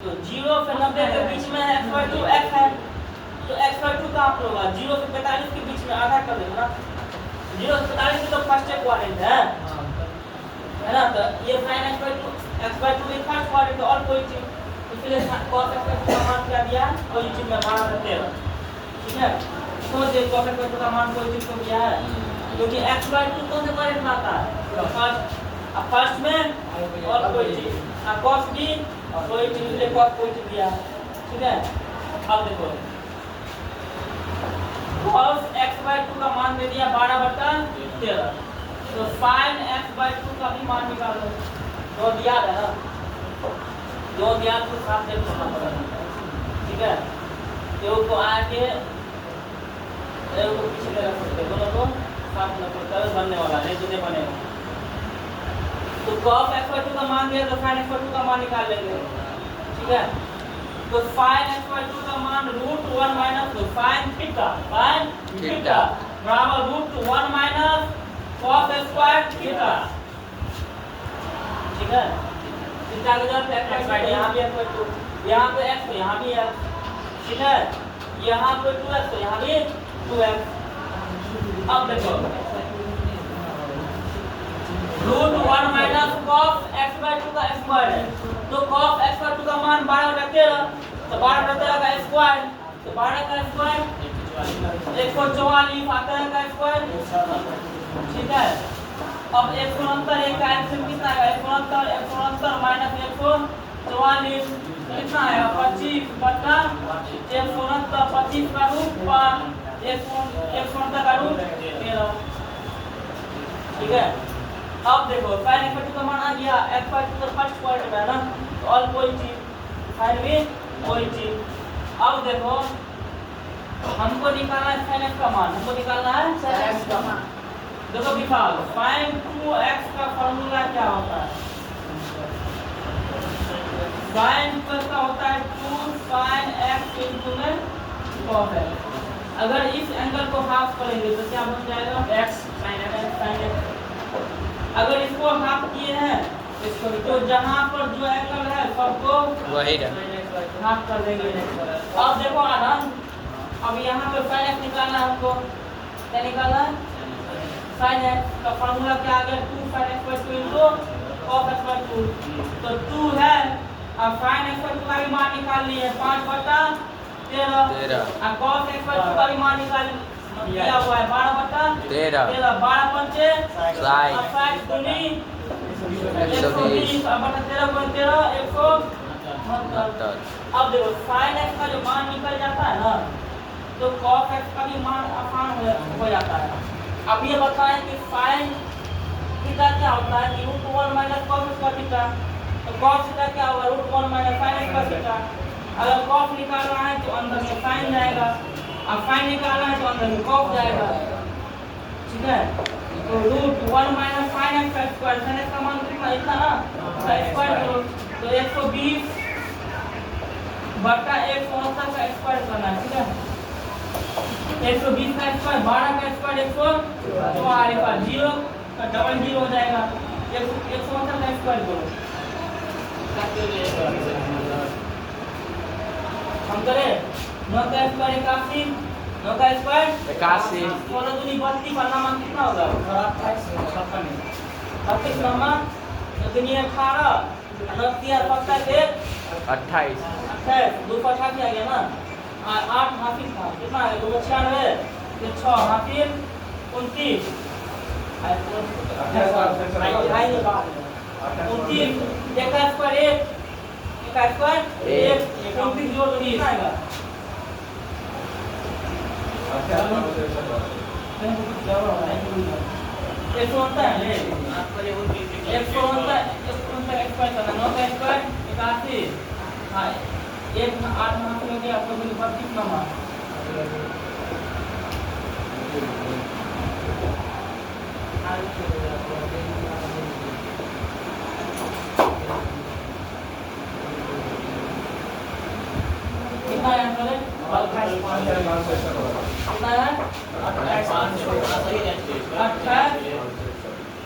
तो 0 से 90 के बीच में x/2 x है, तो x/2 कहाँ पर होगा? 0 से 45 के बीच में आधा कर देना ना। 0 से 45 में तो फर्स्ट क्वाड्रेंट है ना। तो ये sin x/2 ये फर्स्ट क्वाड्रेंट और पॉजिटिव, इसलिए cos x/2 का मान क्या दिया? पॉजिटिव में 12/13। ठीक है, तो ये cos x/2 का मान पॉजिटिव क्यों दिया है? क्योंकि x/2 कौन से क्वाड्रेंट में आता है? फर्स्ट में और पॉजिटिव, cos भी पॉजिटिव, इसलिए cos पॉजिटिव दिया है। ठीक है, अब देखो cos x/2 का मान दे दिया 12/13, तो sin x/2 का भी मान निकालो। दो दिया है ना, दो दिया तो साथ दे देना पड़ेगा। ठीक है, एक को आगे एक को पीछे रख सकते, दोनों को साथ में करके बनने वाला नहीं तो नहीं बनेगा। तो cos x/2 का मान दिया तो sin x/2 का मान निकाल लेंगे। ठीक है, तो sin x/2 का मान √1 माइनस sin थीटा बराबर √1 माइनस cos स्क्वायर थीटा। ठीक है, थीटा के जगह पे x/2 यहाँ भी x/2, यहाँ पे x तो यहाँ भी है। ठीक है, यहाँ पे 2x तो यहाँ भी 2x। अब देखो √1 माइनस cos x/2 का स्क्वायर है, तो cos x/2 का मान 12/13, तो 12/13 का स्क्वायर, तो 12 का स्क्वायर 144 आता है का स्क्वायर। ठीक है, अब 169 एक का एलसीएम कितना आएगा? 169 माइनस 144 कितना आएगा? 25 बटा 169, 25 का रूट 169 का रूट 13। ठीक है, अब देखो sin x/2 का मान आ गया, x/2 तो फर्स्ट क्वाड्रेंट है ना, तो ऑल पॉजिटिव, sin भी पॉजिटिव। अब देखो हमको निकालना है sin x का मान, हमको निकालना है sin x का मान। देखो निकाल sin 2x का फार्मूला क्या होता है? sin का होता है 2 sin x into में cos x। अगर इस एंगल को हाफ करेंगे तो क्या बन जाएगा? x sin x। अगर इसको हाफ किए हैं इसको, तो जहां पर जो एंगल है सबको वही हाफ कर देंगे। अब देखो आनंद, अब यहाँ पे sin x निकालना है हमको। क्या निकालना है? sin x का फार्मूला क्या आ गया? 2 sin x/2 into cos x/2। तो 2 है, अब sin x/2 का भी मान निकाल लिए 5/13, और cos x/2 का भी मान निकाल दिया हुआ है 12/13, 12 पंचे 60 दूनी 120, अब 13 गुणे 13 169। अब देखो sin x का जो मान निकल जाता है ना, तो cos x का भी मान आसान हो जाता है। अब ये बताएं कि sin थीटा क्या होता है? कि √1 माइनस cos स्क्वायर थीटा, तो cos थीटा क्या होगा? √1 माइनस sin स्क्वायर थीटा। अगर cos निकालना है तो अंदर में sin जाएगा, अब sin निकालना है तो अंदर में cos जाएगा। ठीक है, तो √1 माइनस sin x का स्क्वायर, sin x का मान कितना? इतना ना, स्क्वायर करो तो 120 बटा 169 का स्क्वायर करना है। ठीक है, 120 का स्क्वायर 12 का स्क्वायर 144 का 0 का डबल 0 हो जाएगा, 169 का स्क्वायर करो। हम करें 9 का स्क्वायर 81, 9 का स्क्वायर 81, 16 दूनी 32 का नाम कितना होगा? 38 नामा तो दूनी 18, 29 पक्का के 28, 288 आ गया ना। 8 हाफिज था कितना है? 296, ये 6 हाफिज 29, 29 एक का स्क्वायर 1, एक का स्क्वायर 1, 29 जोड़ दो कितना आएगा? एक सौ होता है 169 स्क्वायर करना, 9 का स्क्वायर 81, हाँ 1 8 हाफिज हो गया, आपको 32 नामा। कितना है आंसर? कितना है?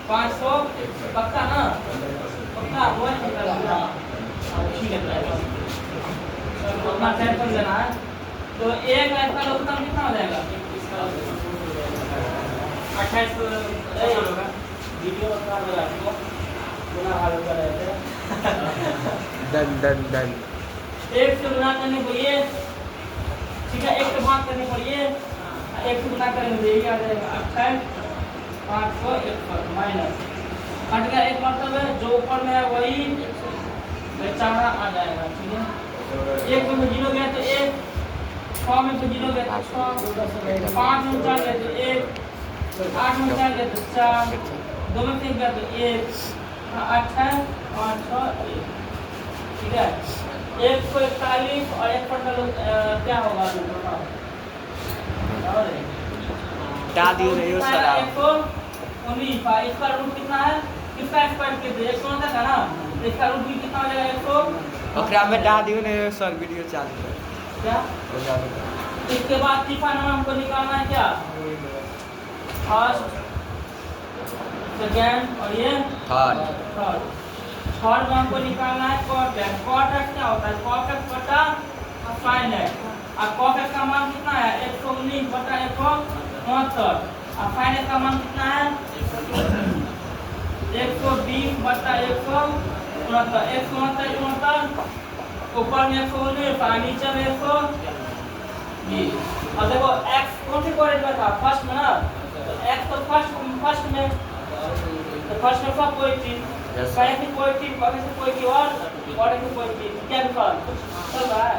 500 पक्का ना? पक्का 1 ठीक है। अपना सेट कर लेना है। तो एक लाख का लोकतम कितना हो जाएगा? 28 होगा। वीडियो बता रहा है आपको गुना हाल कर रहे थे। डन। एक से गुना करने को ये, ठीक है, एक से भाग करने पर ये, एक से गुना करेंगे तो ये आ जाएगा 28 501 माइनस हट गया एक मतलब है जो ऊपर में है वही बेचारा आ जाएगा। ठीक है, एक में 0 गया तो एक, 6 में 0 गया तो 6, 5 में 4 गया तो 1, 8 में 4 गया तो 4, 2 में 3 गया तो 1, 8 है 5 6 1। ठीक है, 141 और 1 पर क्या होगा? डाल दियो रे सर आप। 119 इसका रूट कितना है? किसका स्क्वायर के दे 169 था ना, तो इसका रूट भी कितना हो जाएगा? 100 ओकरा में डाल दियो रे सर, वीडियो चालू कर। क्या? इसके बाद तीसरा नंबर हमको निकालना है क्या? फर्स्ट, सेकेंड और ये थर्ड। थर्ड में हमको निकालना है cot x। cot x क्या होता है? cot x बटा sin x। अब cot x का मान कितना है? 119 बटा 169। अब sin x का मान कितना है? 120 बटा 169। 169 ऊपर में 119 और नीचे में 120। और देखो x कौन सी कोऑर्डिनेट में था? फर्स्ट में ना, तो x तो फर्स्ट में, तो फर्स्ट में सब कोई चीज, Yes, sir. पहले से कोई चीज, बाद से कोई चीज और से कोई चीज, क्या विकल्प चल रहा है?